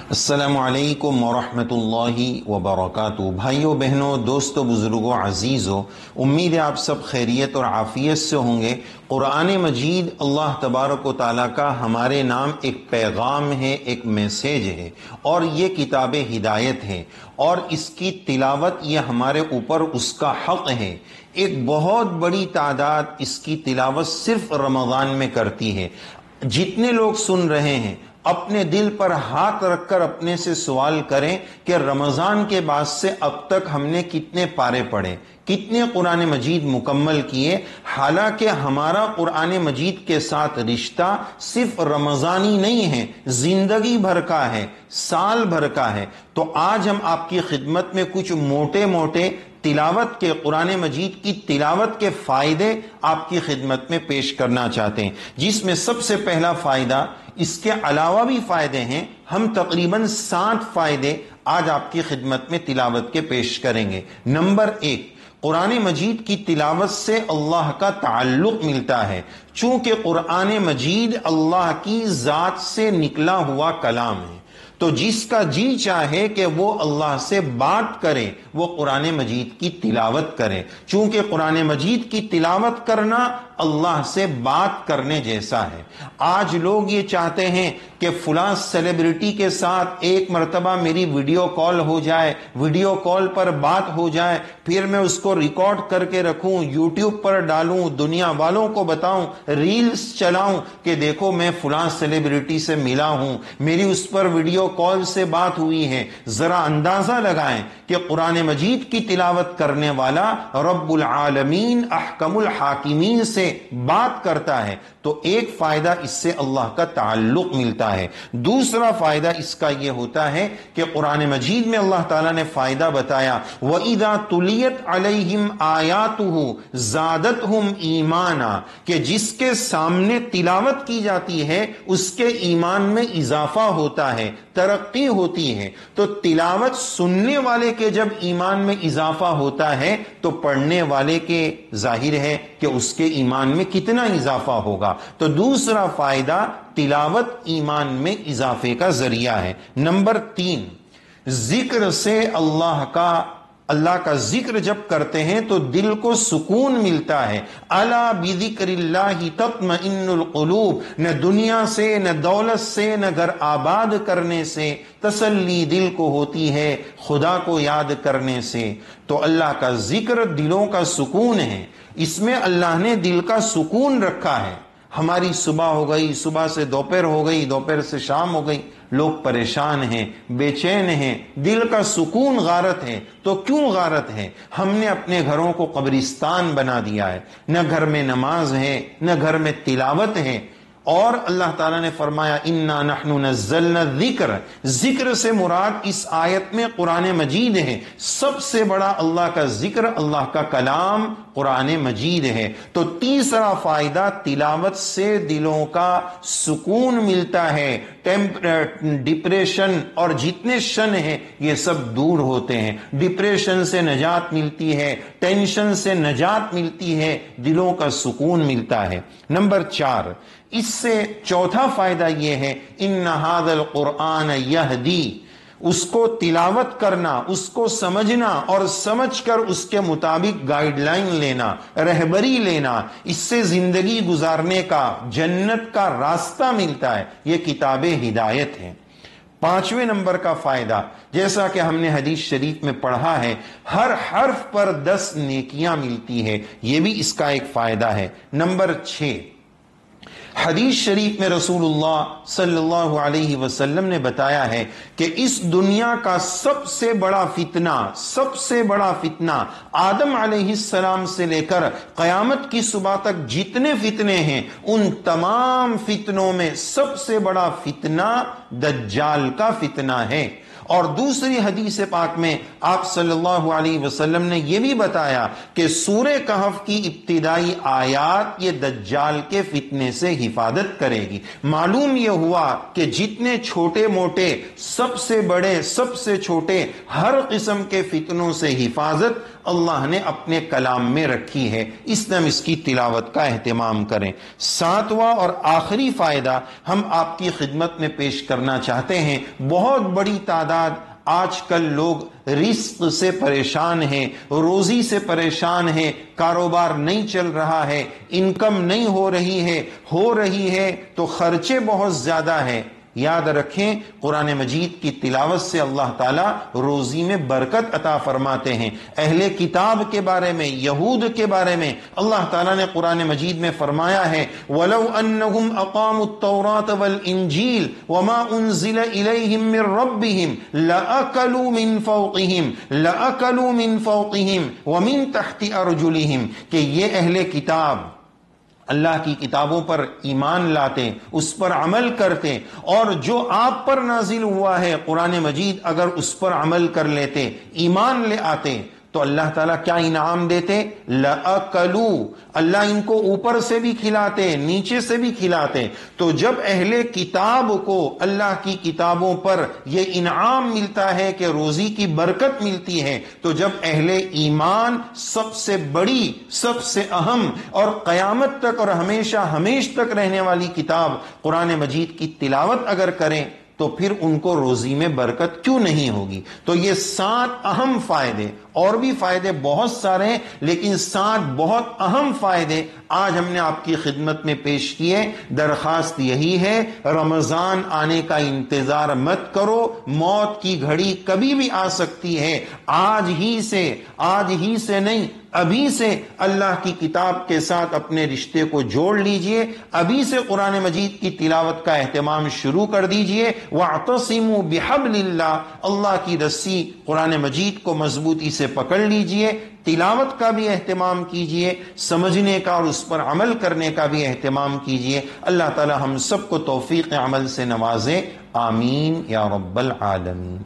السلام علیکم ورحمۃ اللہ وبرکاتہ۔ بھائیوں بہنوں، دوستوں، بزرگوں، عزیزوں، امید ہے آپ سب خیریت اور عافیت سے ہوں گے۔ قرآن مجید اللہ تبارک و تعالیٰ کا ہمارے نام ایک پیغام ہے، ایک میسیج ہے، اور یہ کتاب ہدایت ہے، اور اس کی تلاوت یہ ہمارے اوپر اس کا حق ہے۔ ایک بہت بڑی تعداد اس کی تلاوت صرف رمضان میں کرتی ہے۔ جتنے لوگ سن رہے ہیں اپنے دل پر ہاتھ رکھ کر اپنے سے سوال کریں کہ رمضان کے بعد سے اب تک ہم نے کتنے پارے پڑھے، کتنے قرآن مجید مکمل کیے۔ حالانکہ ہمارا قرآن مجید کے ساتھ رشتہ صرف رمضانی نہیں ہے، زندگی بھر کا ہے، سال بھر کا ہے۔ تو آج ہم آپ کی خدمت میں کچھ موٹے موٹے تلاوت کے، قرآن مجید کی تلاوت کے فائدے آپ کی خدمت میں پیش کرنا چاہتے ہیں، جس میں سب سے پہلا فائدہ، اس کے علاوہ بھی فائدے ہیں، ہم تقریباً 7 فائدے آج آپ کی خدمت میں تلاوت کے پیش کریں گے۔ نمبر 1، قرآن مجید کی تلاوت سے اللہ کا تعلق ملتا ہے، چونکہ قرآن مجید اللہ کی ذات سے نکلا ہوا کلام ہے۔ تو جس کا جی چاہے کہ وہ اللہ سے بات کرے، وہ قرآن مجید کی تلاوت کرے، چونکہ قرآن مجید کی تلاوت کرنا اللہ سے بات کرنے جیسا ہے۔ آج لوگ یہ چاہتے ہیں کہ فلاں سیلیبریٹی کے ساتھ ایک مرتبہ میری ویڈیو کال ہو جائے، ویڈیو کال پر بات ہو جائے، پھر میں اس کو ریکارڈ کر کے رکھوں، یوٹیوب پر ڈالوں، دنیا والوں کو بتاؤں، ریلز چلاؤں کہ دیکھو میں فلاں سیلیبریٹی سے ملا ہوں، میری اس پر ویڈیو کال سے بات ہوئی ہے۔ ذرا اندازہ لگائیں کہ قرآن مجید کی تلاوت کرنے والا رب العالمین احکم الحاکمین سے بات کرتا ہے، تو ایک فائدہ اس سے اللہ کا تعلق ملتا ہے۔ دوسرا فائدہ اس کا یہ ہوتا ہے کہ قرآن مجید میں اللہ تعالیٰ نے فائدہ بتایا، وَإِذَا تُلِيَتْ عَلَيْهِمْ آيَاتُهُ زَادَتْهُمْ ایمانا، کہ جس کے سامنے تلاوت کی جاتی ہے اس کے ایمان میں اضافہ ہوتا ہے، ترقی ہوتی ہے۔ تو تلاوت سننے والے کے جب ایمان میں اضافہ ہوتا ہے تو پڑھنے والے کے ظاہر ہے کہ اس کے ایمان میں کتنا اضافہ ہوگا۔ تو دوسرا فائدہ، تلاوت ایمان میں اضافے کا ذریعہ ہے۔ نمبر 3، ذکر سے اللہ کا ذکر جب کرتے ہیں تو دل کو سکون ملتا ہے۔ الا بذکر اللہ تطمئن القلوب، نہ دنیا سے، نہ دولت سے، نہ گھر آباد کرنے سے تسلی دل کو ہوتی ہے، خدا کو یاد کرنے سے۔ تو اللہ کا ذکر دلوں کا سکون ہے، اس میں اللہ نے دل کا سکون رکھا ہے۔ ہماری صبح ہو گئی، صبح سے دوپہر ہو گئی، دوپہر سے شام ہو گئی، لوگ پریشان ہیں، بے چین ہیں، دل کا سکون غارت ہے۔ تو کیوں غارت ہے؟ ہم نے اپنے گھروں کو قبرستان بنا دیا ہے، نہ گھر میں نماز ہے، نہ گھر میں تلاوت ہے۔ اور اللہ تعالیٰ نے فرمایا انا نحن نزلنا الذکر، ذکر سے مراد اس آیت میں قرآن مجید ہے۔ سب سے بڑا اللہ کا ذکر، اللہ کا کلام قرآن مجید ہے۔ تو تیسرا فائدہ، تلاوت سے دلوں کا سکون ملتا ہے، ڈپریشن اور جتنے شن ہیں یہ سب دور ہوتے ہیں۔ ڈپریشن سے نجات ملتی ہے، ٹینشن سے نجات ملتی ہے، دلوں کا سکون ملتا ہے۔ نمبر 4، اس سے چوتھا فائدہ یہ ہے، ان ھذا القرآن یہدی، اس کو تلاوت کرنا، اس کو سمجھنا اور سمجھ کر اس کے مطابق گائیڈ لائن لینا، رہبری لینا، اس سے زندگی گزارنے کا، جنت کا راستہ ملتا ہے۔ یہ کتاب ہدایت ہے۔ 5ویں نمبر کا فائدہ، جیسا کہ ہم نے حدیث شریف میں پڑھا ہے، ہر حرف پر 10 نیکیاں ملتی ہے، یہ بھی اس کا ایک فائدہ ہے۔ نمبر 6، حدیث شریف میں رسول اللہ صلی اللہ علیہ وسلم نے بتایا ہے کہ اس دنیا کا سب سے بڑا فتنہ آدم علیہ السلام سے لے کر قیامت کی صبح تک جتنے فتنے ہیں، ان تمام فتنوں میں سب سے بڑا فتنہ دجال کا فتنہ ہے۔ اور دوسری حدیث پاک میں آپ صلی اللہ علیہ وسلم نے یہ بھی بتایا کہ سورہ کہف کی ابتدائی آیات یہ دجال کے فتنے سے حفاظت کرے گی۔ معلوم یہ ہوا کہ جتنے چھوٹے موٹے، سب سے بڑے، سب سے چھوٹے، ہر قسم کے فتنوں سے حفاظت اللہ نے اپنے کلام میں رکھی ہے، اس لیے ہم اس کی تلاوت کا اہتمام کریں۔ ساتواں اور آخری فائدہ ہم آپ کی خدمت میں پیش کرنا چاہتے ہیں۔ بہت بڑی تعداد آج کل لوگ رزق سے پریشان ہیں، روزی سے پریشان ہیں، کاروبار نہیں چل رہا ہے، انکم نہیں ہو رہی ہے تو خرچے بہت زیادہ ہیں۔ یاد رکھیں قرآن مجید کی تلاوت سے اللہ تعالیٰ روزی میں برکت عطا فرماتے ہیں۔ اہل کتاب کے بارے میں، یہود کے بارے میں اللہ تعالیٰ نے قرآن مجید میں فرمایا ہے وَلَوْ أَنَّهُمْ أَقَامُوا التَّوْرَاةَ وَالْإِنْجِيلَ وَمَا أُنزِلَ إِلَيْهِمْ مِنْ رَبِّهِمْ لَأَكَلُوا مِنْ فَوْقِهِمْ وَمِنْ تَحْتِ أَرْجُلِهِمْ کہ یہ اہل کتاب اللہ کی کتابوں پر ایمان لاتے، اس پر عمل کرتے، اور جو آپ پر نازل ہوا ہے قرآن مجید اگر اس پر عمل کر لیتے، ایمان لے آتے، تو اللہ تعالیٰ کیا انعام دیتے؟ لَأَكَلُوا، اللہ ان کو اوپر سے بھی کھلاتے، نیچے سے بھی کھلاتے۔ تو جب اہل کتاب کو اللہ کی کتابوں پر یہ انعام ملتا ہے کہ روزی کی برکت ملتی ہے، تو جب اہل ایمان سب سے بڑی، سب سے اہم اور قیامت تک اور ہمیش تک رہنے والی کتاب قرآن مجید کی تلاوت اگر کریں تو پھر ان کو روزی میں برکت کیوں نہیں ہوگی؟ تو یہ 7 اہم فائدے، اور بھی فائدے بہت سارے ہیں لیکن 7 بہت اہم فائدے آج ہم نے آپ کی خدمت میں پیش کیے۔ درخواست یہی ہے رمضان آنے کا انتظار مت کرو، موت کی گھڑی کبھی بھی آ سکتی ہے۔ آج ہی سے نہیں، ابھی سے اللہ کی کتاب کے ساتھ اپنے رشتے کو جوڑ لیجئے، ابھی سے قرآن مجید کی تلاوت کا اہتمام شروع کر دیجئے۔ وَاعْتَصِمُوا بِحَبْلِ اللَّهِ، اللہ کی رسی قرآن مجید کو مضبوطی سے پکڑ لیجئے، تلاوت کا بھی اہتمام کیجئے، سمجھنے کا اور اس پر عمل کرنے کا بھی اہتمام کیجئے۔ اللہ تعالی ہم سب کو توفیق عمل سے نوازے، آمین یا رب العالمین۔